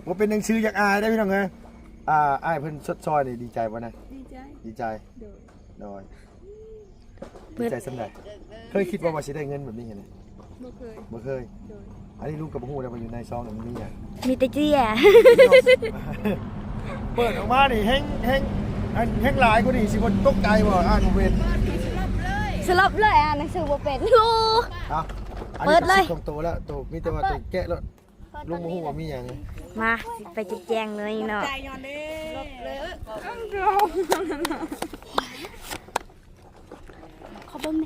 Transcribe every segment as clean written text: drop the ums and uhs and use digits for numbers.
ว่าเป็นหนังสืออยากอายได้พี่น้องไงอายเพิ่นชดซอยนี่ดีใจป่ะนะดีใจโดยดีใจสำหรับเคยคิดว่าสิได้เงินแบบนี้ไงบ่เคยอันนี้ลูกกับหูแล้วมันอยู่ในซองมันมีอ่ะมีแต่เจี้ย เปิดออกมานี่แห้งหลายกว่านี่สิบ่ตกใจบ่อ่านบ่เป็นสลบเลยหนังสือบ่เป็นดูเปิดเลยตรงตัวแล้วตัวมีแต่ว่าตัวแกะแล้วลุงบ่ฮู้ว่ามีหยังมาไปแจงเลยเนาะขอเบิ่ง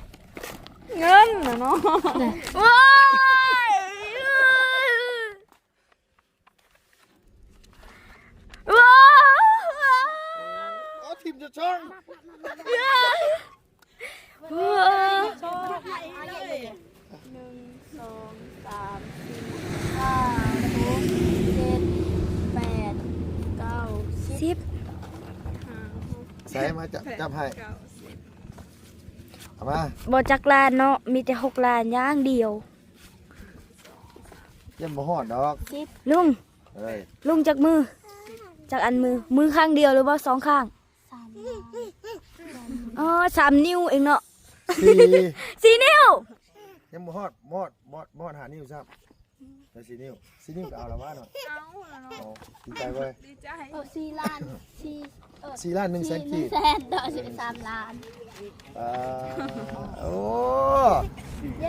เงินเนาะว้ายว้าวทีมจะช่องว้าว1 2 3 4 5 6 7 8 9 10ใส่มาจับให้เอามาบ่จักลานเนาะมีแต่6 ล้านอย่างเดียวยังบ่ฮอดดอกลุงเอ้ยลุงจักมือจักอันมือข้างเดียวหรือว่า2 ข้างอ๋อ3 นิ้วเองเนาะ4 นิ้วยังบ่ฮอดมอดหานิ้วซ้ำแล้ว4 นิ้วก็เอาละว่าเนาะเอาดีใจเว้ยดีใจ4 ล้าน4 ล้าน1แสนกีบ100,000ต่อ13 ล้านโอ้เย้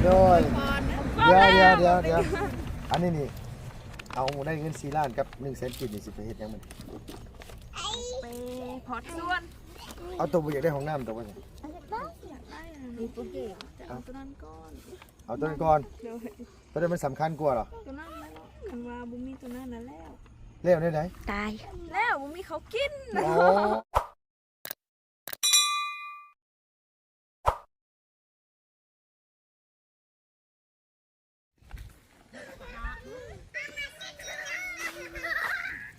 โดยเดี๋ยวอันนี้นี่เอาได้เงิน4 ล้านกับ1แสนกีบนี่สิไปเฮ็ดหยังมันไปพอดส่วนเอาตัวบ่อยากได้ห้องน้ำตัวบ่เนี่ยเอาตัวนั้นก่อน เอาตัวนั้นก่อนตัวนั้นมันสำคัญกว่าเหรอตัวนั้นแล้วคันว่าบุมีตัวนั้นนั่นแล้วได้ไหนตายแล้วบุมีเขากินโอ้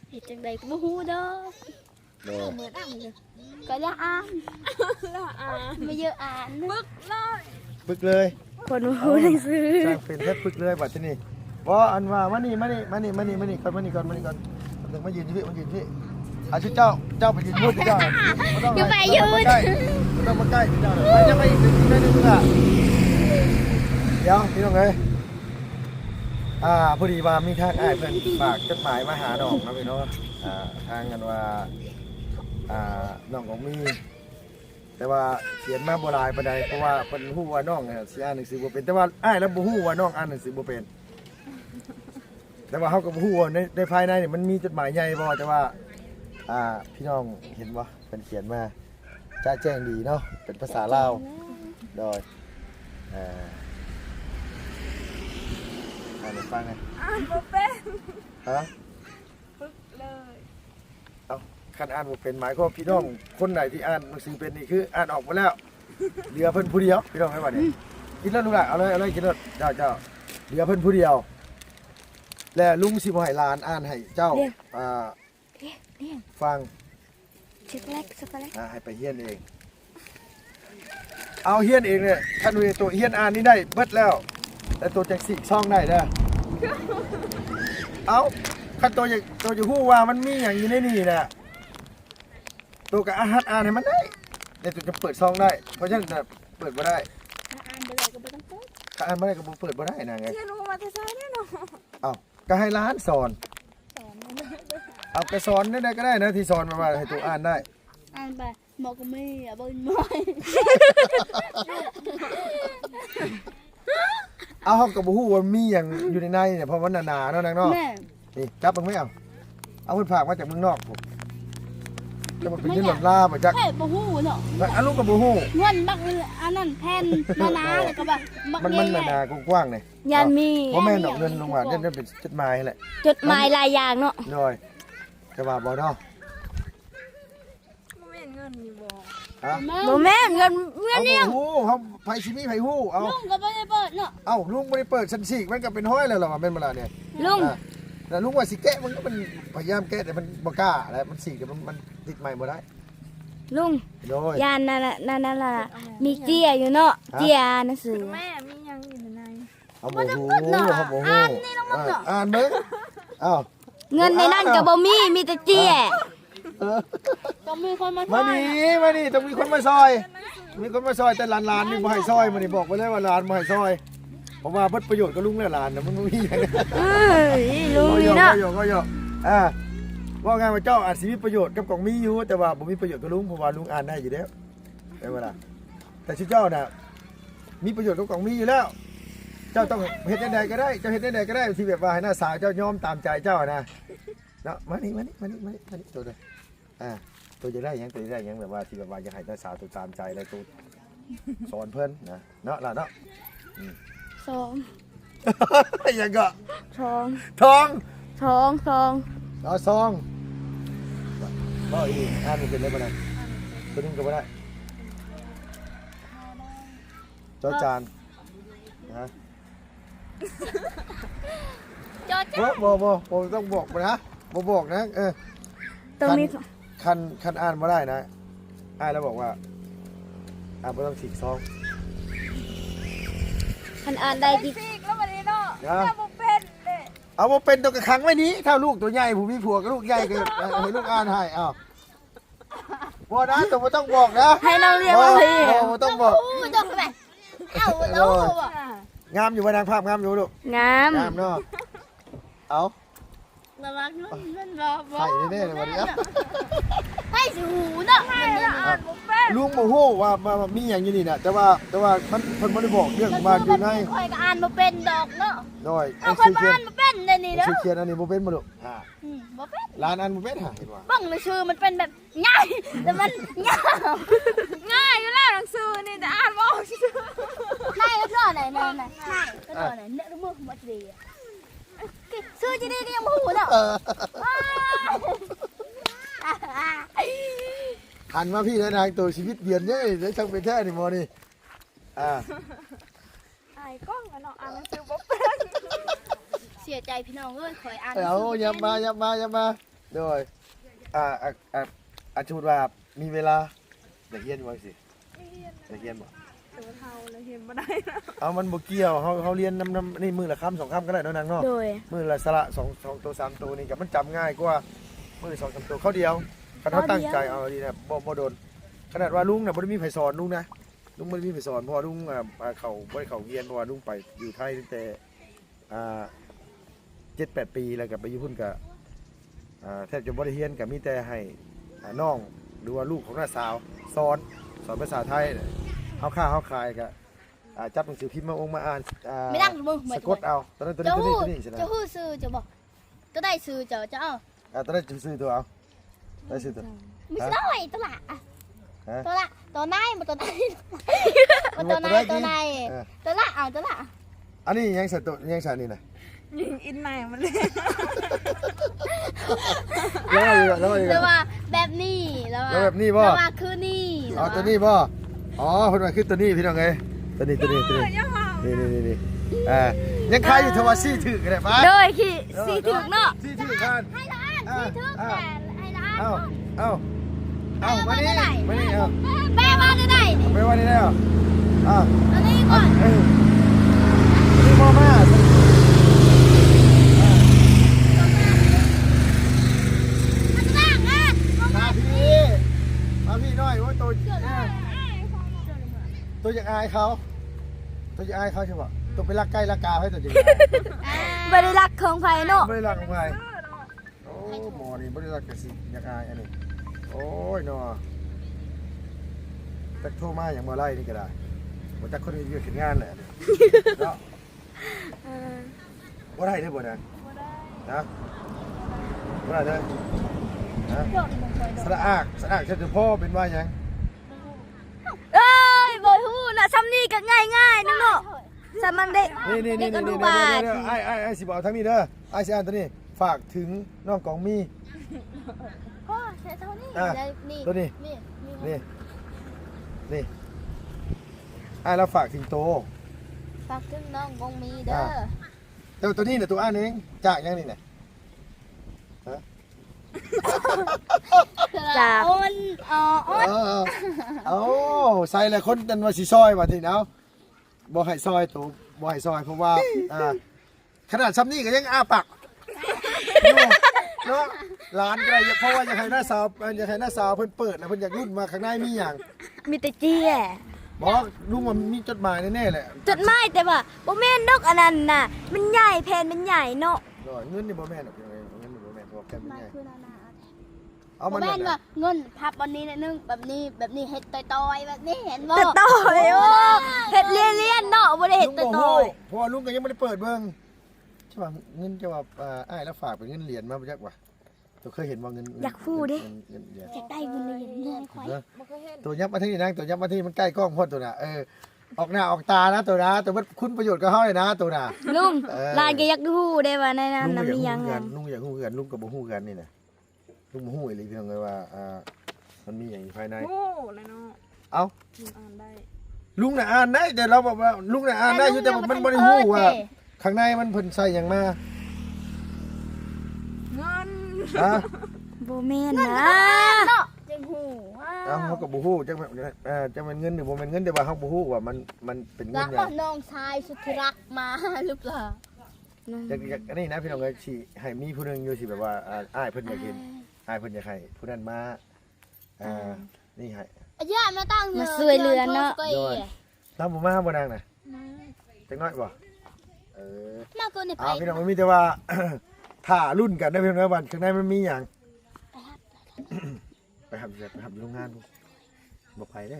เฮ็ดจังได๋ก็บ่ฮู้ดอกเหมือนอ่านเลยก็ละอ่านไม่เยอะอ่าน ปึกเลย คนฮู้หนังสือสร้างเป็นแค่ปึกเลยบัดนี้บ่อันว่ามานี่ก่อนถึงมายืนที่อาชุดเจ้าไปยืนพูดเจ้าอย่าไปยืนต้องมาใกล้เจ้าไปจะไปอีกนิดนึงอ่ะเดี๋ยวพี่น้องเอ้ยพอดีว่ามีทางอ้ายเพิ่นฝากจดหมายมาหาน้องนะพี่น้องทางกันว่าน้องของมีแต่ว่าเขียนมาบ่หลายปานใดเพราะว่าเพิ่นฮู้ว่าน้องเนี่ยสิอ่านหนังสือบ่เป็นแต่ว่าอ้ายแล้วบ่ฮู้ว่าน้องอ่านหนังสือบ่เป็นแต่ว่าเฮาก็บ่ฮู้ว่าในภายในนี่มันมีจดหมายใหญ่บ่แต่ว่าพี่น้องเห็นบ่เพิ่นเขียนมาจะแจ้งดีเนาะเป็นภาษาลาวโดยอ่านให้ฟังหน่อยอ่านบ่เป็นฮะปึ๊กเลยคันอ่านบ่เป็นหมายความพี่น้องคนไหนที่อ่านหนังสือเป็นนี่คืออ่านออกหมดแล้วเหลือเพิ่นผู้เดียวพี่น้องให้ว่านี่กินแล้วลูกหลานเอาเลยกินแล้วเจ้าเหลือเพิ่นผู้เดียวและลุงสิบ่ให้หลานอ่านให้เจ้าฟังช็อกโกแลตให้ไปเฮียนเองเอาเฮียนเองเนี่ยคันว่าตัวเฮียนอ่านนี่ได้เบิดแล้วแต่ตัวจังสิซ่องได้เด้อเอาคันตัวจะฮู้ว่ามันมีหยังอยู่ในนี่น่ะตัวก็อ่านให้มันได้แต่ตัวจะเปิดซองได้เพราะฉะนั้นเปิดบ่ได้อ่านบ่ได้ก็บ่ต้องเปิดถ้าอ่านบ่ได้ก็บ่เปิดบ่ได้นะไงเรียนรู้มาแต่ไสแน่เนาะอ้าวก็ให้ร้านสอนเอาไปสอนได้ก็ได้นะที่สอนมาว่าให้ตัวอ่านได้ไปหมอก็มีบ่ม้อยเอาเฮาก็บ่ฮู้ว่ามีหยังอยู่ในเนี่ยเพราะมันหนาๆเนาะนางเนาะนี่จับเบิ่งมั้ยเอาเพิ่นฝากมาจากเมืองนอกผมจะมาเป็นยืนหล่นลาบ่จักแค่บ่ฮู้เนาะอันลูกก็บ่ฮู้เงินบักอันนั้นแผ่นหนาๆแล้วก็แบบมันหนาๆกว้างๆนี่ยันมีบ่แม่นดอกเงินลงมาเงินเป็นจดหมายแหละจดหมายหลายอย่างเนาะน้อยจะว่าบ่เนาะบ่แม่นเงินนี่บ่บ่แม่นเงินเนี่ยฮู้เฮาไผสิมีไผฮู้เอาลุงก็บ่ได้เปิดเนาะลุงบ่ได้เปิดชั้น4มันก็เป็นห้อยแล้วล่ะว่าแม่นบ่ล่ะเนี่ยลุงแต่ลุงว่าสิแกะมันก็มันพยายามแกะแต่มันบ่กล้าแล้วมันสิเดี๋ยวมันติดใหม่บ่ได้ลุงยานนั่นล่ะมีเจียอยู่เนาะเจียหนังสือแม่มีหยังอยู่ใน เอาบ่ฮู้เอาบ่ฮู้อ่านเบิ่งอ้าว เงินในนั้นก็บ่มีแต่เจี๊ย ต้องมีคนมา มานี่ต้องมีคนมาซอย มีคนมาซอยแต่หลานๆนี่บ่ให้ซอยมื้อนี้บอกไปเลยว่าหลานบ่ให้ซอยเพราะว่าเบิดประโยชน์กับลุงและหลานน่ะมันบ่มีหยัง เอ้ยลุงนี่เนาะ ก็โยว่าไงว่าเจ้าอาจสิมีประโยชน์กับกองมีอยู่แต่ว่าบ่มีประโยชน์กับลุงเพราะว่าลุงอ่านได้อยู่แล้วได้เวลาแต่ชื่อเจ้าน่ะมีประโยชน์กับกองมีอยู่แล้ว เจ้าต้องเฮ็ดจังไดก็ได้เจ้าเฮ็ดจังไดก็ได้ที่แบบว่าให้หน้าสาวเจ้ายอมตามใจเจ้านะเนาะมานี่ตัวเด้ตัวจะได้หยังแบบว่าที่แบบว่าอยากให้หน้าสาวตัวตามใจแล้วตัวสอนเพิ่นนะเนาะล่ะเนาะ สอง ยังก็ ทอง ทอง เอาซองบ่อีกอ่านมันเป็นได้บ่ได้ตัวนึงก็บ่ได้จอจานนะ จอจ้า บ่ต้องบอกนะบ่บอกนะต้องมี คันอ่านบ่ได้นะอ่านแล้วบอกว่าบ่ต้องฉีกซอง คันอ่านได้กี่ ซีกแล้ววันนี้เนาะ นะ จะบ่เป็นเด้ เอาบ่เป็นตัวกระขังไว้นี้ถ้าลูกตัวใหญ่ผู้มีผัวกับลูกใหญ่ก็ให้ลูกอ่านให้อ้าวบ่นะตัวบ่ต้องบอกนะ ให้เราเรียกว่าพี่ บ่ต้องบอก จบไปเอาแล้วอ่ะ งามอยู่บ่นางภาพงามอยู่ลูก งาม งามเนาะเอา ระวังมันรอ ใส่แน่ๆเลยวันนี้ ให้สิหูเนาะ ให้ละอ่านบ่เป็น ลุงบ่ฮู้ว่ามีหยังอยู่นี่น่ะแต่ว่ามันเพิ่นบ่ได้บอกเรื่องบ้านอยู่ใน คอยก็อ่านมาเป็นดอกเนาะ น้อย เอาคอยมาอ่านมาเป็นในนี่เด้อ ชื่อเขียนอันนี้บ่เป็นบ่ลูกบ่เป็น ร้านอันบ่เป็นเห็นบ่ บ้างในชื่อมันเป็นแบบง่ายแต่มันยาว ง่ายอยู่แล้วหนังสือนี่แต่อ่านบ่ออกซื่อ ง่ายก็รอไหนง่ายก็รอไหนเนี่ยมือมัดดีซื้อจะได้ยังหูเนาะ หันมาพี่แล้วนางตัวชีวิตเปลี่ยนเด้ได้จังเป็นแท้นี่หมอนี่อายกล้องกันเนาะอ่านหนังสือบ่เป็น เสียใจพี่น้องเอ้ยคอยอ่าน เอาอย่ามาโดยชูดว่ามีเวลาอยากเรียนบ่สิอยากเรียนบ่ ตัวเท่าเลยเห็นบ่ได้นะ เอามันบ่เกี่ยวเฮาเรียนนำนี่มือละคำ2คำก็ได้เนาะนางเนาะ โดย มือละสระ2ตัว3ตัวนี่ก็มันจำง่ายกว่ามือ2 3ตัวเข้าเดียวคันเขาตั้งใจเอาดีนะบ่โดนขนาดว่าลุงน่ะบ่ได้มีไผสอนลุงนะลุงบ่ได้มีไผสอนเพราะว่าลุงเขาบ่ได้เข้าเรียนเพราะว่าลุงไปอยู่ไทยตั้งแต่7-8 ปีแล้วก็ไปอยู่พุ่นก็แทบจะบ่ได้เรียนก็มีแต่ให้น้องหรือว่าลูกของน้าสาวสอนภาษาไทยเฮาค้าเฮาขายก็จับหนังสือพิมพ์มาอ่าน ไม่นั่งมือ สะกดเอาตอนนั้นตัวนี้ใช่ไหม จะหู้ซื้อจะบอกจะได้ซื้อจะเอา ตอนนั้นซื้อตัวเอาได้ซื้อตัว ไม่ใช่ตัวละตัวไหนมาตัวไหนตัวละตัวละ อันนี้ยังใส่ตัวยังใส่นี่นะ ยิงอินไหนมันเลย แล้วว่าแบบนี้แล้วว่าคือนี่ อ๋อตัวนี้บ่อ๋อคนมาขึ้นตัวนี้พี่น้องไงตัวนี้นี่ยังขายอยู่ทว่าซี่ถือกันได้ปะ โดยที่สีถึกเนาะ ซี่ถือกัน ให้ร้านที่ทึกแต่ให้ร้าน เอามานี่เอา แม่มาจะได้ ไปวันนี้แล้วอ้าว ตอนนี้ก่อน นี่พ่อมามาพี่หน่อยว่าตัวอยากอายเขาใช่ปะตัวไปรักใกล้รักกาให้ตัวจริง บริรักของไผเนาะ ไม่ได้รักของใครโอ้หมอนี่ไม่ได้รักกระสิอยากอายอันนี้โอ้ยเนาะแต่โทรมาอย่างมาไล่นี่ก็ได้มันจะคนอื่นอยู่เห็นงานแหละเนาะว่าได้ได้บ่นะนะว่าได้นะสระอากเฉพาะเป็นว่ายัง เอ้ยบ่ฮู้น่ะซ้ำนี่ก็ง่ายๆนึงเนาะสามันเด็ก นี่ไอ้สิบอกทั้งนี้เด้อไอ้สิอ่านตัวนี้ฝากถึงน้องกองมี พ่อใช้เท่านี้นี่ ตัวนี้นี่ไอ้เราฝากถึงโต ฝากถึงน้องกงมีเด้อ แต่ตัวนี้เนี่ยตัวอ่านเองจากยังนี่เนี่ย จาก อ้นเอาใส่ละคนกันว่าสิซอยว่าทีเอาบ่ให้ซอยตัว บ่ให้ซอยเพราะว่าขนาดซ้ำนี่ก็ยังอ้าปากเนาะร้านก็ได้เพราะว่าอยากให้หน้าสาวเพิ่นเปิดแล้วเพิ่นอยากรุ่นมาข้างในมีหยัง มีแต่เจี้ย บอกลุงว่ามีจดหมายแน่ๆแหละ จดหมายแต่ว่าบ่แม่นดอกอันนั้นน่ะมันใหญ่แผ่นมันใหญ่เนาะ เงินนี่บ่แม่นหรอกยังไงเงินนี่บ่แม่นเพราะแค่เป็น มา ไง คือนานา เอา บ่ มัน แม่ นั่ น น ว่า น่ะ เงินพับวันนี้นึงแบบนี้เฮ็ดต่อยๆแบบนี้เห็นบ่ แต่ต่อยโอ้เฮ็ดเลี่ยนๆเนาะบ่ได้เฮ็ด ลุง ต่ บ่ อ ฮู้ ย เพราะว่าลุงก็ยังไม่ได้เปิดเบิ่งใช่ป่ะเงินจะว่าอ้ายแล้วฝากเป็นเงินเหรียญมาบ่จักว่าตัวเคยเห็นว่าเงิน อยากฮู้เด้ เงินเหรียญ อยากได้เงินเลยเงินข่อย บ่เคยเห็น ตัวยับมาที่นี่นะตัวยับมาที่มันใกล้กล้องพ่นตัวน่ะออกหน้าออกตานะตัวนะตัวมันคุณประโยชน์กับเฮาเลยนะตัวน่ะ ลุงลานก็อยากฮู้ได้ว่าในนั้นน่ะมีหยัง ลุงอยากฮู้กันลุงก็บ่ฮู้กันนี่น่ะลุงบ่ฮู้อีหลีเพียงเลยว่ามันมีหยังอยู่ภายใน โอ้เลยเนาะ เอ้า อ่านได้ ลุงน่ะอ่านได้แต่เราบอกว่าลุงน่ะอ่านได้อยู่แต่มันบ่ได้ฮู้ว่าข้างในมันเพิ่นใส่หยังมา เงิน ฮะ บ่แม่นนะ เนาะจังหูว้า เอ้าเฮาก็บ่ฮู้จังจังเป็นเงินหรือบ่แม่นเงินแต่ว่าเฮาบ่ฮู้ว่ามันเป็นเงิ รั น ก หยั ว่าง น้องชายสุดที่รักมาหรือเปล่า จากอันนี้นะพี่น้องเอ้ยสิให้มีผู้หนึงอยู่สิแบบว่าอ้ายเพิ่นอยากเห็นอ้ายเพิ่นอยากให้ผู้นั้นมานี่ให้ ย่ามาตั้ง มาช่วยเหลือเนาะ นำบ่มาบ่นางน่ะจังน้อยบ่ มาเกินในไป พี่น้องมันมีแต่ว่า ถ้ารุ่นกันนะพี่น้องวันข้างในมันมีหยังไปทำโรงงานบ่ไปได้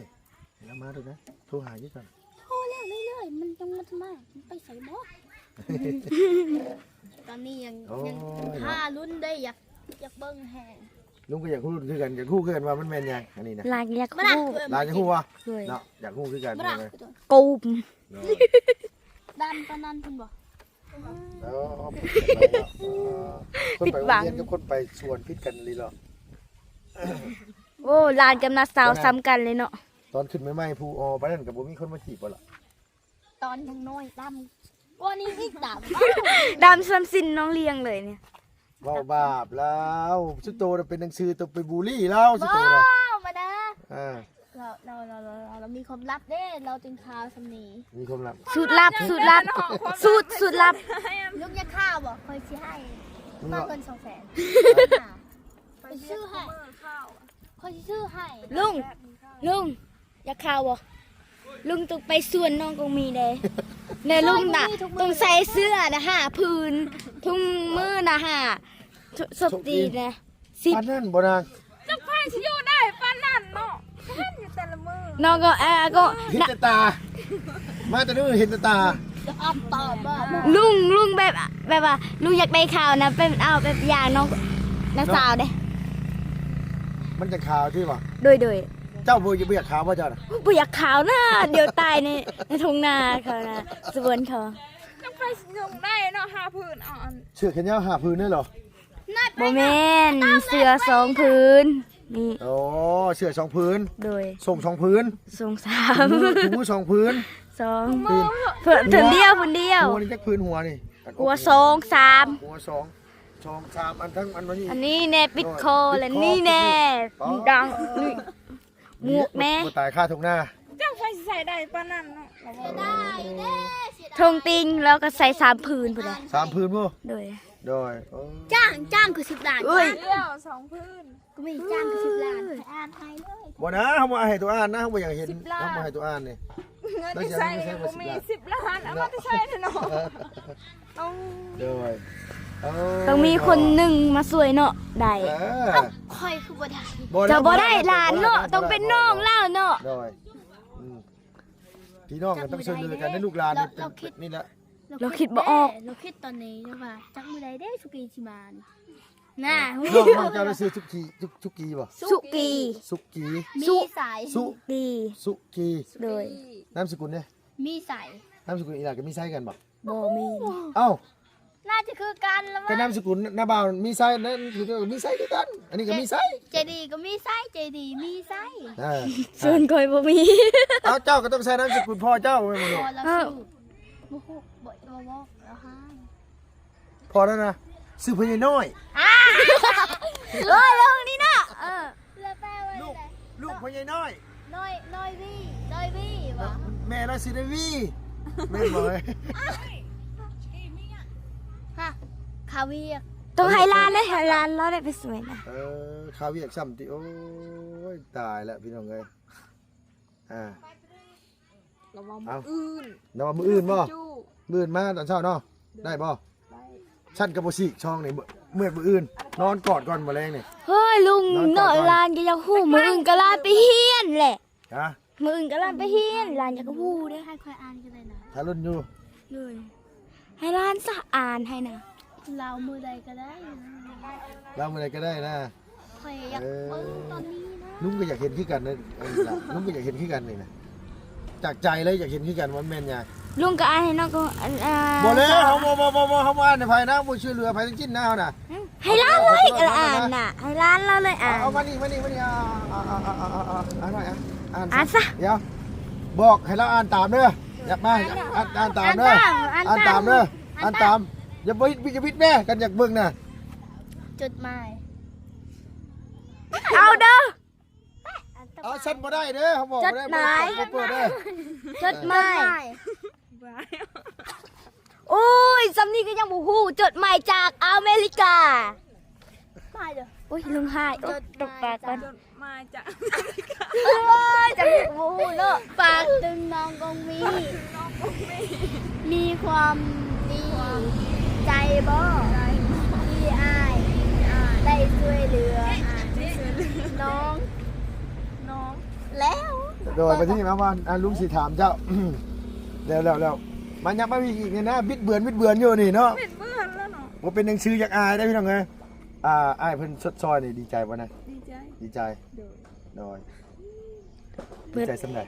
แล้วมาดูนะโทรหาอยู่ก่อน โทรแล้วเรื่อยๆมันยังมาทำไมมันไปใส่บ่ตอนนี้ยังถ้ารุ่นได้อยากเบิ่งแฮง ลุงก็อยากคู่คือกันอยากคู่คือกันว่ามันแม่นยังอันนี้นะ ลานอยาก มา ฮู้ หลานจะคู่วะ ด้วย เนาะอยากคู่คือกัน มา เลย กูม ดันปานนั้นเพิ่นบ่ คนไปโรงเรียนกับคนไปชวนพิษกันเลยเหรอ โอ้ลานกับนาสาวซ้ำกันเลยเนาะ ตอนขึ้นใหม่ๆผู้ไปนั่นกับบ่มีคนมาจีบบ่ล่ะ ตอนยังน้อยดำวันนี้อีกดำ ดำซ้ำสินน้องเลี้ยงเลยเนี่ย ว้าวบาปแล้วสุดโตเป็นหนังสือตัวไปบูลลี่แล้วสุดโตนะ มานะ อ่า เรามีความลับเด้เราจึงข่าวสำนี มีความลับ สูตรลับสูตรลับสูตรลับ ลูกยาข้าวบ่คอยสิให้ มึง มา ก็ เงิน200,000 ไปซื้อให้ข้าว คอยสิซื้อให้ ลุงอยากข่าวบ่ลุงต้องไปส่วนน้องกงมีเลยเนี่ยลุงน่ะต้องใส่เสื้อนะ5พื้นทุ่งมือนะสบดีนะป10านนั่นบ่นาง จะไปสิอยู่ได้ปานนั้นเนาะเห็นอยู่แต่ละมือ น้องก็ก็ เห็นแต่ตา มาแต่นู้นเห็นแต่ตา จะอ้อมตอบว่า ลุงแบบว่าลุงอยากได้ข่าวนะเป็นเอาแบบอย่างน้องน้าสาวเด้ มันจะข่าวที่ว่า โดย เจ้าบ่อยากข่าวว่าเจ้าน่ะ บ่อยากข่าวนะเดี๋ยวตายในทุ่งนาเขานะสวนเขา จะไปยงได้เนาะ5พื้นอัน เชือกแขนยาวหาพื้นได้เหรอ บ่แม่นเสื้อ2พื้นนี่ โอ้เชือก2พื้น โดย ส่ง2พื้น ทรงสา ถุ ม งมือ2พื้น 2 พื้น เพิ่นถึงเดียวคนเดียว หัวนี่จักพื้นหัวนี่ หัว2 3 หัว2 3อันทั้งอันนี้ อันนี้แน่ปิดคอและนี่แน่ดังนี่หมวกแน่ บ่ตายค่าทุกหน้า จะไปใส่ได้ปานนั้นเนาะ ได้เด้เสียดาย ทงติงแล้วก็ใส่3พื้นพุ่นน่ะ 3พื้นบ่ โดย โดย จ้างคือ10ล้าน เอ้ย เดียว2พื้น ก็มีจ้างคือ10ล้านให้อ่านให้เลย บ่นะเฮาบ่ให้ตัวอ่านนะเฮาบ่อยากเห็น 10ล้าน เฮาบ่ให้ตัวอ่านนี่ เงินที่ใส่ก็บ่มี10ล้านเอามาที่ใช้เนาะต้อง โดย ต้องมีคนหนึ่งมาสวยเนาะได้ คอยคือบ่ได้ จะบ่ได้หลานเนาะต้องเป็นน้องเล่าเนาะ โดยพี่น้องกันต้องช่วยเหลือกันให้ลูกหลานเป็นนี่แหละ เราคิดบ่ออก เราคิดตอนนี้ว่าจักมื้อใดเด้สุกีสิมาน่ะ น้องเจ้าได้ซื้อสุกี้บ่ สุกี สุกี้ มีสาย ดี สุกี้ โดย นามสกุลเนี่ย มีสาย นามสกุลอีหลาก็มีไส้กันบ่ บ่มี เอ้า น่าจะคือกันละ แต่ มั้ง นามสกุลหน้าบ่าวมีไส้นั่นคือมีไส้ด้วยกัน อันนี้ก็มีไส้ เจดีก็มีไส้เจดีมีไส้ ส่วนคอยบ่มี เอาเจ้าก็ต้องใช้นามสกุลพ่อเจ้าไว้หมด พอแล้วสู้บ่ฮู้บ่แล้วฮะ พอแล้วนะซื้อพญาน้อย เอ้ยเรื่องนี้น่ะ แล้วแปลว่า ลูกพญาน้อย น้อยวี่ว่ะ แม่เราสิได้วี แม่นบ่เอ้ย ฮะคาเวียร์ ต้องให้ร้านเลยให้ร้านเราได้ไปสวยนะ ข้าวเวียกซ้ำติโอ้ยตายแล้วพี่น้องเอ้ยระวังมืออื่น นอนมื้ออื่นบ่ จู้ มื้ออื่นมาตอนเช้าเนาะได้บ่ ได้ ชั้นกับบ่สิช่องนี่เมื่อมื้ออื่นนอนกอดก่อนมื้อแรงนี่ เฮ้ยลุงเนาะร้านก็อยากฮู้มื้ออื่นก็ร้านไปเฮียนแหละ ฮะ มื้ออื่นก็ร้านไปเฮียนร้านอยากฮู้เด้ ให้คอยอ่านกันเลยนะ ถ้ารุ่นอยู่ เลยให้ร้านซะอ่านให้นะ เรามือใดก็ได้ เรามื้อใดก็ได้นะ คอยอยากเบิ่งตอนนี้นะ ลุงก็อยากเห็นคือกันนะลุงก็อยากเห็นคือกันนี่นะจากใจเลยอยากเห็นคือกันว่าแม่นหยัง ลุงก็อ่านให้น้องก็บ่เลยเฮาบ่เฮาอ่านในภายนะบ่ช่วยเหลือภายทั้งสิ้นนะเฮาน่ะ ให้ร้านเลยก็อ่านน่ะให้ร้านเราเลยอ่าน เอามานี่หน่อยอ่าน ซะ เดี๋ยวบอกให้เราอ่านตามเด้ออยากมาอ่านตามเด้ออ่านตามเด้ออ่านตามอย่าไปวิดแม่กันอยากเบิ่งน่ะ จดหมาย เอาเด้อ เอาฉันบ่ได้เด้อเขาบอกบ่ได้ จดหมาย บ่เปิดเด้อ จดหมายโอ้ยสำนี้ก็ยังบ่ฮู้จดหมายจากอเมริกา มาเด้อ โอ้ยลุงหายโอ๊ยตกปากก่อน จดมาจาก โอ้ยจะมีบ่ฮู้เนาะ ฝากถึงน้องกงมีมีความดีใจบ่ที่อายได้ช่วยเหลือน้อง น้อง แล้ว โดยไปที่นี่มาว่าลุงสิถามเจ้าแล้วมันยังไม่มีอีกเนี่ยนะบิดเบือนอยู่นี่เนาะ เป็นเพื่อนแล้วเนาะ บ่เป็นหนังสืออยากอายได้พี่น้องเอ้ยอ้ายเพิ่นสดซอยนี่ดีใจบ่นะ ดีใจ ดีใจ เดี๋ยว โดยดีใจสำใด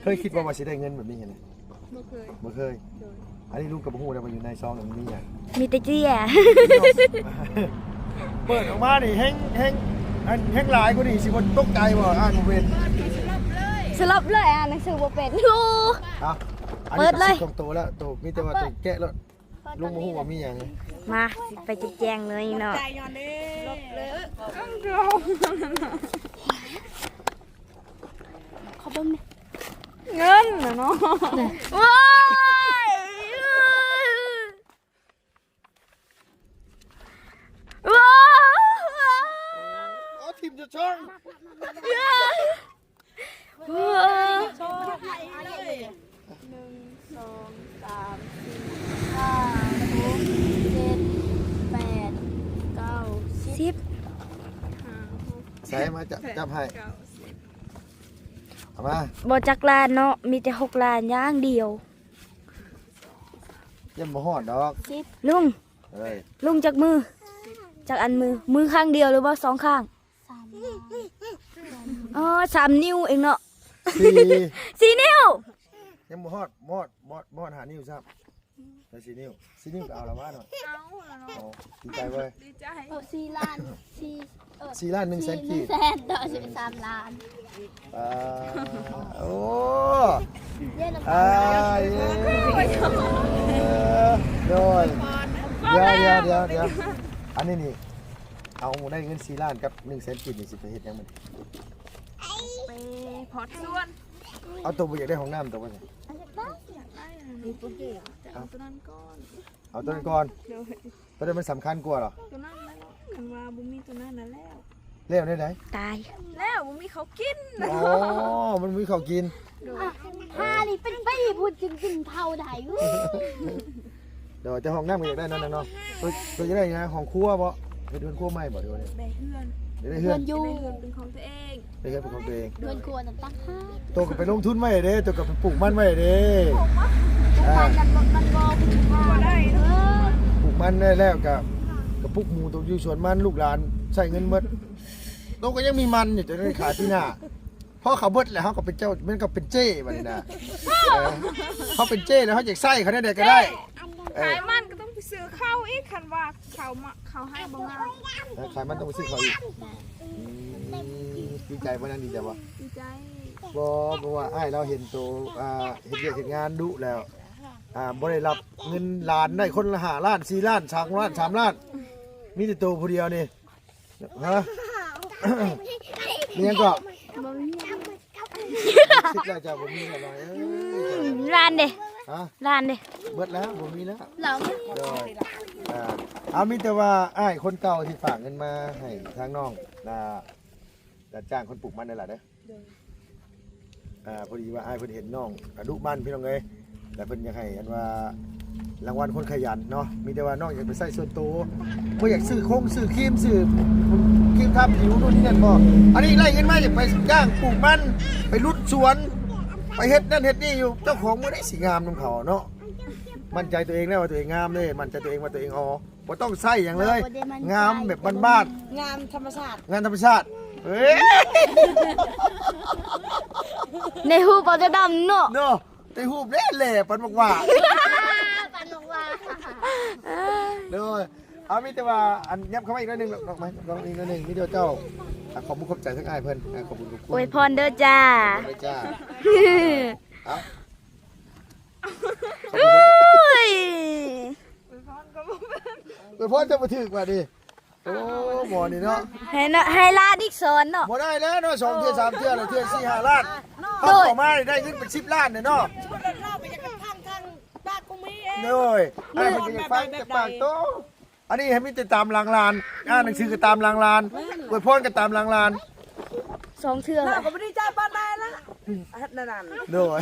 เคยคิดว่าสิได้เงินแบบนี้เห็นไหม บ่เคย บ่เคย เดี๋ยว อันนี้ลูกกับหูได้มาอยู่ในซองมันมีอย่าง มีแต่เจี้ย เปิดออกมานี่แห้งหลายกว่านี่สิบ่ตกใจบ่อ่านบ่เป็น สลับเลยอ่ะหนังสือบ่เป็นดู เอ้าอัน เปิ นี้ ดเลย ของโตแล้วโตมีแต่ว่าโตแกะแล้วลุงบ่ฮู้ว่ามีหยัง มาสิไปแจ้งเลยเนาะ ใจย้อนเด้ลบเลยต้องรอ ขอเบิ่งหน่อย เงินน่ะเนาะ ว้ายว้าย อ๋อทีมจะช่อง ว้าย โชว์1 2 3 4 5 6 7 8 9 สิบ ใส่มาจับให้ 9 เอามา บ่จักลานเนาะมีแต่6ล้านอย่างเดียว ยังบ่ฮอดดอก ลุง เอ้ย ลุงจักมือจักอันมือข้างเดียวหรือว่า2ข้างอ๋อ3นิ้วเองเนาะ 4 4นิ้ว ยังบ่ฮอดหานิ้วซับแล้ว4นิ้วก็เอาละว่าหน่อย เอาแล้วเนาะ อ๋อดีใจเว้ย ดีใจ 4 ล้าน4ล้าน1แสนกีบ 1แสนต่อ13 ล้าน โอ้ เย้นะ เย้โดยเดี๋ยวอันนี้นี่เอาได้เงิน4ล้านกับ1แสนกีบนี่สิไปเฮ็ดหยังมัน ไปพอดส่วน เอาตัวบ่อยากได้ห้องน้ำตัวบ่เนี่ย อยากได้แต่เอาตัวนั้นก่อน เอาตัวนั้นก่อน เดี๋ยว ตัวนั้นมันสำคัญกว่าเหรอ ตัวนั้นแล้วเนาะคันว่าบุมีตัวนั้นน่ะแล้ว เร็วได้ไหน ตาย แล้วบุมีเขากิน อ๋อมันมีข้าวกิน 5นี่เป็นปีพูดถึงเท่าใด เดี๋ยวจะห้องน้ำก็อยากได้นั่นเนาะตัวจะได้นะห้องครัวบ่เป็นเรือนครัวใหม่บ่เดี๋ยวนี้ ได้เฮือน ได้เฮือน อยู่ ได้เฮือนเป็นของตัวเอง ได้เฮือนเป็นของตัวเอง เงินควรตั้งห้า ตัวก็ไปลงทุนไว้เด้ตัวก็ไปปลูกมันไว้เด้ มันบ่ถึง บ่ได้เนาะ ปลูกมันได้แล้วกับปลูกหมูตัวอยู่สวนมันลูกหลานใช้เงินหมดตัวก็ยังมีมันอยู่จะได้ขายปีหน้าเพราะเขาเบิดแล้วเขาก็เป็นเจ้ามันก็เป็นเจ้บัดนี้นะเขาเป็นเจ้แล้วเขาอยากใส่เขาได้ก็ได้ ขายมันก็ต้องไปซื้อข้าวอีกคันว่าเขาให้บ่งาม ขายมันต้องไปซื้อเขาอีกดีใจบ่นั่นดีใจบ่ ดีใจ บ่เพราะว่าอ้ายเราเห็นตัวเฮ็ดเวียกเฮ็ดงานดุแล้วบ่ได้รับเงินล้านได้คนละ5ล้าน4ล้าน3ล้าน3ล้านมีแต่ตัวผู้เดียวนี่ฮะนี่ยังก็คิดแล้วจะบ่มีอะไร ร้านเด้ ฮ ฮะ ร้านดิ เบิดแล้วบ่มีแล้ว เราไม่ โดยเอามีแต่ว่าอ้ายคนเก่าที่ฝากเงินมาให้ทางน้องจ้างคนปลูกมันนี่แหละเด้อพอดีว่าอ้ายเพิ่นเห็นน้องอนุบ้านพี่น้องเอ้ยแต่เพิ่นอยากให้อันว่ารางวัลคนขยันเนาะมีแต่ว่าน้องอยากไปใส่ส่วนตัวบ่อยากซื้อคงซื้อครีมทำผิวนู่นนี่นั่นบ่อันนี้ไล่เงินมาอยากไปจ้างปลูกมันไปรุดสวนไปเฮ็ดนั่นเฮ็ดนี่อยู่เจ้าของบ่ได้สิงามนำเขาเนาะมั่นใจตัวเองแล้วว่าตัวเองงามเลยมั่นใจตัวเองว่าตัวเองบ่ต้องใส่อย่างเลยงามแบบบ้านๆ งานธรรมชาติ งานธรรมชาติเฮ้ย ในหูปอจะดำเนาะ เนาะไอ้หูบเล่ปันบอกว่า ปันบอกว่า เด้อเอามีแต่ว่าอันยับเข้ามาอีกนิดนึงดอกไม้ดอกอีกนิดนึงมีเดียวเจ้าขอบคุณขอบใจทั้งอ้ายเพิ่นขอบคุณทุกคน อวยพรเด้อจ้า ขอบคุณจ้าเอา โอ้ย ไปพ่อจะมาถึกว่าดิโอ้หมอนี่เนาะ ให้ลาดอีกสอนเนาะ บ่ได้แล้วเนาะ2เที่ย3เที่ยแล้วเที่ย4 5ล้านถ้าออกมาได้เงินเป็น10ล้านเนี่ยเนาะ เราไปจากทางบ้านกูมีเอง เด้อไอ้มันจะฟังจากปากโตอันนี้ให้มีแต่ตามลางลานอ่านหนังสือก็ตามลางลานอวยพรก็ตามลางลาน 2 เทื่อ เราก็ไม่ได้จ่ายบ้านนายละนั่น โดย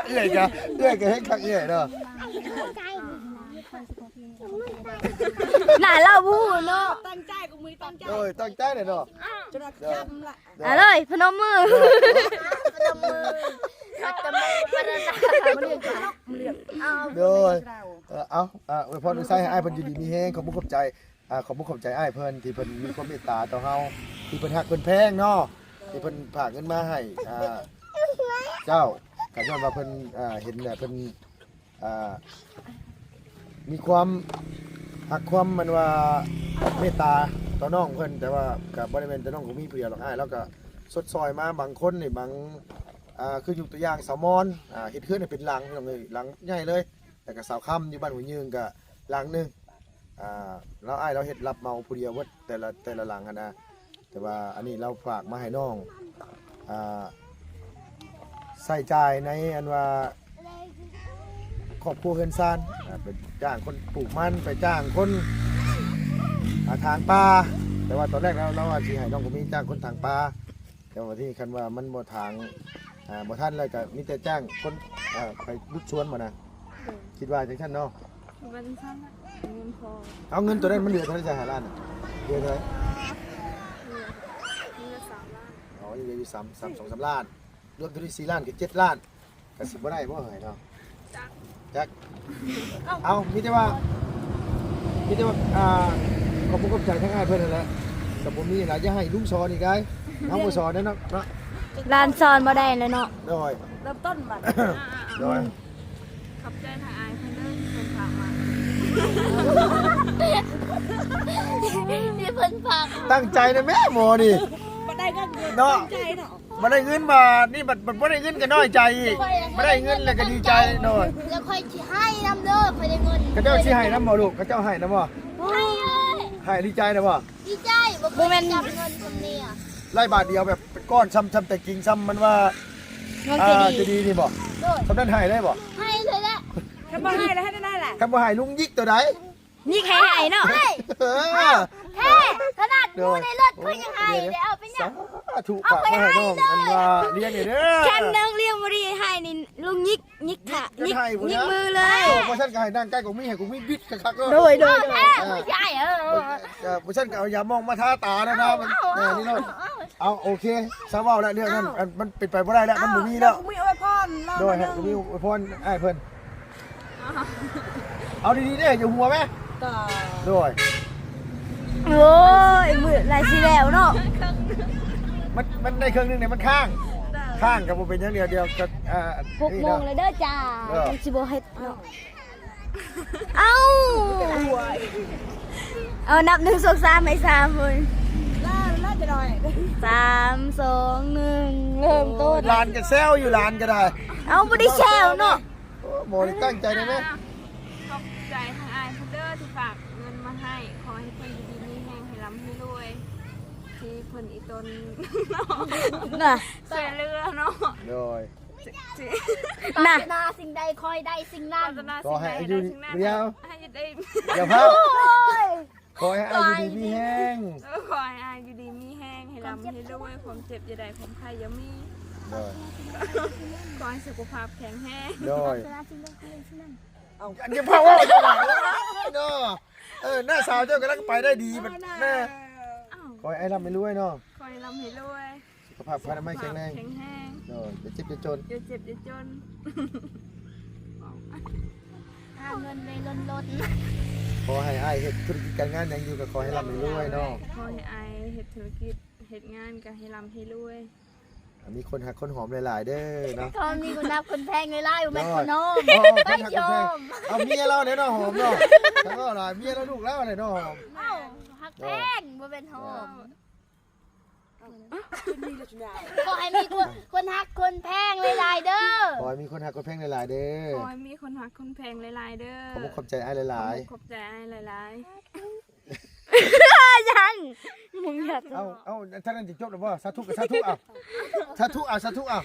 เอื้อยกะให้คักเอื้อยเนาะ หน้าเราบูเนาะ ตั้งใจกูมีตั้งใจ โดยตั้งใจเลยเนาะ จนจำละ เอาเลยพนมมือ โดยเอาอวยพรอวยไส้ให้อ้ายเพิ่นอยู่ดีมีแฮงขอบคุณขอบใจขอบคุณขอบใจอ้ายเพิ่นที่เพิ่นมีความเมตตาต่อเฮาที่เพิ่นฮักเพิ่นแพงเนาะที่เพิ่นฝากเงินมาให้เจ้าก็ย้อนว่าเพิ่นเห็นแหละเพิ่นมีความหักความมันว่าเมตตาต่อน้องเพิ่นแต่ว่ากับบริเวณแต่น้องก็มีเปรียหรอกอ้ายแล้วก็สดซอยมาบางคนนี่บางคืออยู่ตัวอย่างสาวมอนเฮ็ดขึ้นเป็นหลังพี่น้องเอ้ยหลังใหญ่เลยแต่ก็สาวค่ำอยู่บ้านหัวยืงก็หลังนึงแล้วอ้ายเราเฮ็ดรับเมาผู้เดียวเบิดแต่ละหลังนะแต่ว่าอันนี้เราฝากมาให้น้องใส่ใจในอันว่าครอบครัวเฮือนซานไปจ้างคนปลูกมันไปจ้างคนทางปลาแต่ว่าตอนแรกเราว่าสิให้น้องก็มีจ้างคนทางปลาแต่ว่าที่คันว่ามันบ่ทางบ่ทันเลยก็มีแต่จ้างคนไปรุดชวนมานะคิดว่าจังซั่นเนาะ มันสั้นเงินพอ เอาเงินตัวนั้นมันเหลือเท่าไหร่จะหาล้านเหลือเท่าไหร่ เงิน3 ล้าน อ๋อเหลืออยู่2-3 ล้านรวมตัวที่4ล้านก็7ล้านก็สิบ่ได้บ่เหยเนาะจักเอามีแต่ว่าขอบคุณขอบใจทั้งอ้ายเพิ่นนั่นแหละแต่บ่มีหลายอย่าให้ลุงสอนอีกไงเอาบ่สอนเด้อเนาะ ร้านสอนบ่ได้เลยเนาะ โดย เริ่มต้นบัตร โดย ขับใจทางอายเพิ่นเด้อคนฝากมา ที่เพิ่นฟัง ตั้งใจนะแม่หมอนี่ บ่ได้ก็ เนาะ ใจเนาะ บ่ได้เงินมานี่บัดบ่ได้เงินก็น้อยใจอีกบ่ได้เงินแล้วก็ดีใจโดย แล้วค่อยสิให้นำเด้อค่อยได้เงิน เขาเจ้าสิให้นำบ่ลูกเขาเจ้าให้นำบ่ ให้เลย ให้ดีใจนะบ่ ดีใจบ่เคยจับเงินคนนี้อ่ะ ไล่บาทเดียวแบบเป็นก้อนซ้ำแต่กิ่งซ้ำมันว่า เงิน จะดีนี่บ่ โดย สำนั้นให้ได้บ่ ให้เลยแหละ ถ้าบ่ให้แล้วให้ได้แหละ คำว่าให้ลุงยิกตัวใด นี่ใครให้เนาะ เออ แท้ขนาดอยู่ในรถเขายังให้เลยเอาไปเนี่ย ถูกฝากมาให้น้องอันว่าเลี้ยงนี่เด้อ แค่นึงเรียงบ่ได้ให้นี่ลุงยิกค่ะยิกมือเลย บ่ซั่นก็ให้นั่งใกล้กูมีให้กูมีบิดคักๆเด้อ โดย แท้ไม่ใช่บ่ซั่นก็เอายามองมาทาตานะมันนี่เนาะเอาโอเคซะเว้าแล้วเรื่องนั้นมันเป็นไปบ่ได้แล้วมันบ่มีแล้ว กูมีอวยพรเรา โดยฮะกูมีอวยพรอ้ายเพิ่นเอาดีๆเด้ออย่าหัวแม่ ต่อ โดย โอ้ยมือไรสิแล้วเนาะ มันได้เครื่องนึงเนี่ยมันข้างกับบ่เป็นอย่างเดียวก็6 โมงเลยเด้อจ้าเป็นสิบ่เฮ็ดเนาะเอานับ1 2 3ให้3เพิ่น ล่าจะหน่อย 3 2 1เริ่มต้น ลานก็แซวอยู่ลานก็ได้ เอาบ่ได้แซวเนาะ หมอนี่ตั้งใจได้ไหม ขอบใจทางอายเพิ่นเด้อที่ฝากเงินมาให้ขอให้เพิ่นดีๆมีแฮงให้ร่ำให้รวยที่เพิ่นอีตน น่ะ ช่วยเหลือเนาะ โดย ปรารถนาสิ่งใดคอยได้สิ่ง ปรา นั้น รถนา ก็ สิ่ง ให้ ใด อายุ ได้สิ่งนั้น เดียว ให้ได้ อย่าพักขอให้อายุดีมีแห้ง ขอให้อายอยู่ดีมีแห้งให้ร่ำให้รวยความเจ็บอย่าได้ความไข้อย่ามี โดย ขอให้สุขภาพแข็งแรง โดย ปรารถนาสิ่งใดคอยได้สิ่งนั้น เอาอันนี้พ่อว่าจะไหนเนาะหน้าสาวเจ้ากำลังไปได้ดีแบบแม่ อ้าว ขอให้ไอ้ร่ำไม่รวยเนาะ ขอให้ร่ำให้รวย สุขภาพพนามัยแข็งแรง แข็งแรง โดยจะเจ็บจะจน อย่าเจ็บอย่าจน หาเงินในล้นล้น ขอให้ไอ้เฮ็ดธุรกิจการงานยังอยู่กับขอให้ร่ำไม่รวยเนาะ ขอให้อายเฮ็ดธุรกิจเฮ็ดงานก็ให้ร่ำให้รวย มีคนหักคนหอมหลายๆเด้อเนาะ ๆก็มีคนนับคนแพงในไล่อยู่แม่คนโน้ม ไปชมเอาเมียเราเนี่ยเนาะหอมเนาะแล้วก็อะไรเมียเราลูกแล้วเนี่ยเนาะหอม เอ้าหักแพงบ่เป็นหอมขอให้มีคนหักคนแพงหลายๆเด้อ ขอให้มีคนหักคนแพงหลายๆเด้อ ขอให้มีคนหักคนแพงหลายๆเด้อ ขอบคุณขอบใจไอ้หลาย ขอบใจอ้ายหลาย ยังมึงอย่า ๆเอาท่านนั้นจะจบแล้วบ่สาธุกับสาธุเอาสาธุเอาสาธุเอา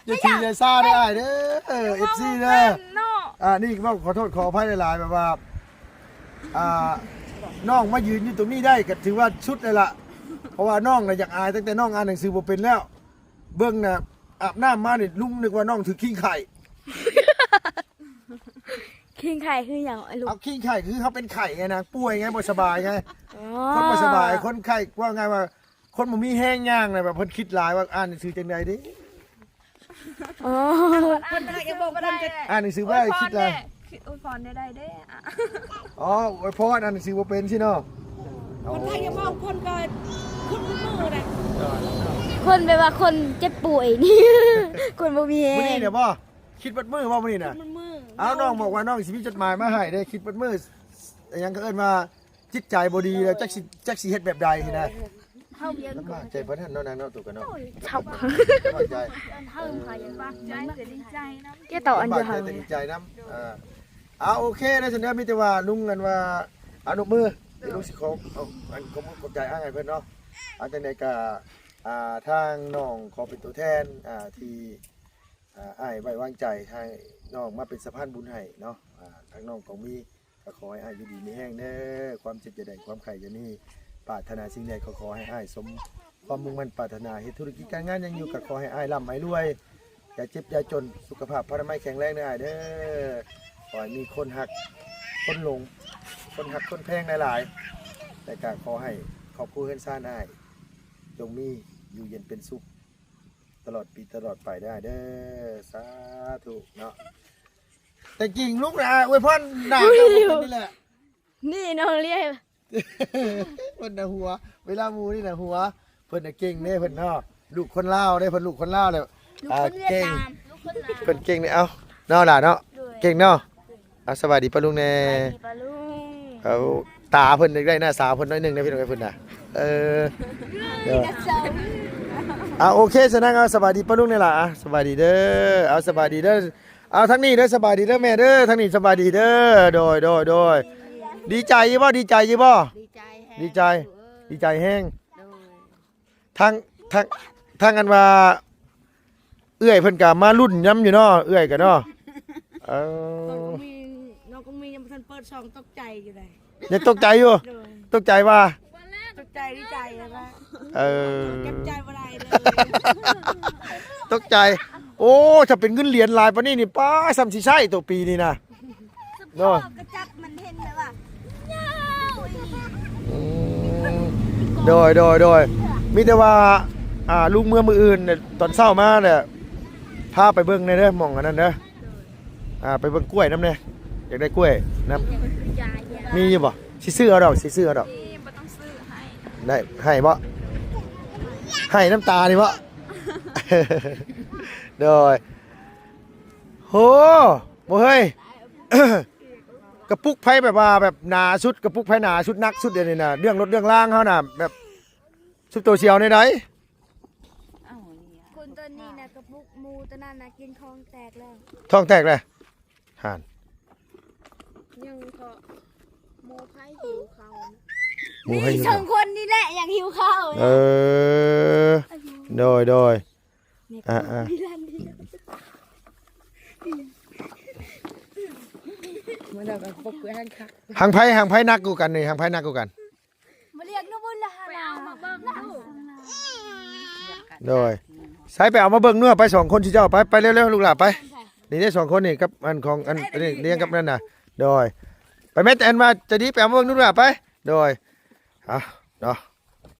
อย่าทีเลยซ่าได้เด้อ ๆ FC เด้อ เนาะ นี่ก็ขอโทษขออภัยหลายๆแบบว่าน้องมายืนอยู่ตรงนี้ได้ก็ถือว่าชุดเลยล่ะเพราะว่าน้องน่ะอยากอายตั้งแต่น้องอ่านหนังสือบ่เป็นแล้ว เบิ่งน่ะอาบน้ำมานี่ลุงนึกว่าน้องถือขี้ไข่ คิงไข่คืออย่างไอ้ลูก เอาขี้ไข่คือเขาเป็นไข่ไงนะป่วยไงบ่สบายไง อ๋อ คนบ่สบายคนไข้ว่าไงว่า คนบ่มีแห้งย่างเลยแบบเพิ่นคิดหลายว่าอ่านหนังสือจังได๋ดิ อ๋อ อ่านหนังสือบ่ได้คิดหลาย อวยพรได้เด้อะ อ๋อโอ้ยเพราะว่าอ่านหนังสือบ่เป็นสิเนาะคนไทยจะมอง คนแบบว่าคนเจ็บป่วยนี่ คนบ่มีแฮ มื้อนี้ ง เนี่ยบ่คิดเบัดมื้อบ่มื้อนี้น่ะเอาน้องบอกว่าน้องสิมีจดหมายมาให้ได้คิดเบัดมื้ออิหยังก็เอิ้นว่าจิตใจบ่ดีแล้วจักสิเฮ็ดแบบใดนะ เท่าเพียง ลำบากใจเพิ่นหั่นเนาะนางเนาะตุกกันเนาะ ชับ ลำบากใจ เท่าพายัง ฝากใจจะดีใจนะ แกต่ออัน ลำ เดี บาย ก ว ใจ หาง แต่ดีใจนำโอเคนะฉันเนี่ยมีแต่ว่าลุงกันว่าอนุมือเดี๋ยวลุงสิขอเอาอันขอบใจอ้ายเพิ่นเนาะจังได๋ก็ทางน้องขอเป็นตัวแทนที่อ้ายไว้วางใจให้น้องมาเป็นสะพานบุญให้เนาะทางน้องของมีก็ขอให้อ้ายอยู่ดีมีแห้งเด้อความเจ็บจะได้ความไข้จะมีปรารถนาสิ่งใดก็ขอให้อ้ายสมความมุ่งมั่นปรารถนาเฮ็ดธุรกิจการงานยังอยู่ก็ขอให้อ้ายร่ำให้รวยอย่าเจ็บอย่าจนสุขภาพพนามัยแข็งแรงเด้ออ้ายเด้อขอให้มีคนหักคนหลงคนหักคนแพงหลายๆแต่ก็ขอให้ครอบครัวเฮือนซ่านอ้ายจงมีอยู่เย็นเป็นสุขตลอดปีตลอดไปได้เด้อสาธุเนาะแต่จริงลูกนะอวยพรด่ากันนี่แหละ นี่น้องเรียก เพิ่นน่ะหัว เวลาหมูนี่น่ะหัวเพิ่นน่ะเก่งเด้เพิ่นเนาะลูกคนลาวเด้เพิ่นลูกคนลาวเลย ลูกคนเวียด เก่ง นามลูกคนลาว เพิ่นเก่งนี่เอ้าเนาะล่ะเนาะเก่งเนาะสวัสดีป้าลุงแน่ นี่ปลาลุง เอาตาเพิ่นได้หน้าสาวเพิ่นน้อยหนึงนะพี่น้องเพิ่นน่ะเดี๋ยวโอเคซะนะเอาสวัสดีป้าลุงนี่ล่ะสวัสดีเด้อเอาสวัสดีเด้อเอาทั้งนี้เด้อสบายดีเด้อแม่เด้อทั้งนี้สบายดีเด้อโดยดีใจอยู่บ่ดีใจอยู่บ่ ดีใจแฮะ ดีใจดีใจแห้งทางกันว่าเอื้อยเพิ่นก็มารุ่นย้ำอยู่เนาะเอื้อยกันเนาะเออ น้องก็มียังบ่ทันเปิดช่องตกใจอยู่เลย ยังตกใจอยู่ตกใจว่า ตกใจดีใจแล้วนะ เออ เก็บใจบ่ได้เลย ตกใจ โอ้ถ้าเป็นเงินเหรียญหลายปานนี้นี่ป้าซ้ำสิใช่ตัวปีนี่นะเนาะ กระจับมันเห็นเลยว่า อืมโดยมีแต่ว่าลูกเมื่อมื้ออื่นเนี่ยตอนเช้ามาเนี่ยพาไปเบิ่งในเด้อหม่องอันนั้นเด้อไปเบิ่งกล้วยนำเด้อยากได้กล้วยนำมีอยู่บ่สิซื้อเอาดอกสิซื้อเอาดอก นี่บ่ต้องซื้อให้ ได้ให้บ่ให้น้ำตาดิบ่ โดยโหบ่เฮ้ย กระปุกไผแบบว่าแบบหนาชุดกระปุกไผหนาชุดนักชุดเดี๋ยวนี้น่ะเรื่องรถเรื่องล่างเฮาน่ะแบบชุดตัวเชียวในใด คนตัวนี้นะกระปุกมูตัวนั้นนะกินท้องแตกแล้ว ท้องแตกเลยห่าน ยังก็โมไข่หิวเขา หมูให้ นี่ อยู่ สองคนนี่แหละอย่างหิวข้าว เออ โดยโดยอ่า มันแบบปกเกลือแห้งคัก หางไผนักกูกันนี่หางไผนักกูกัน มาเรียกนุบุญละฮะ ไปเอามาเบิ่งดู โดยใส่ไปเอามาเบิ่งเนื้อไป2คนสิเจ้าไปเร็วๆลูกหลานไปนี่ได้2คนนี่กับอันของอันนี่เลี้ยงกับนั่นน่ะโดยไปแม่แต่อันว่าจะดีไปเอามาเบิ่งนู่นล่ะไปโดยเนาะ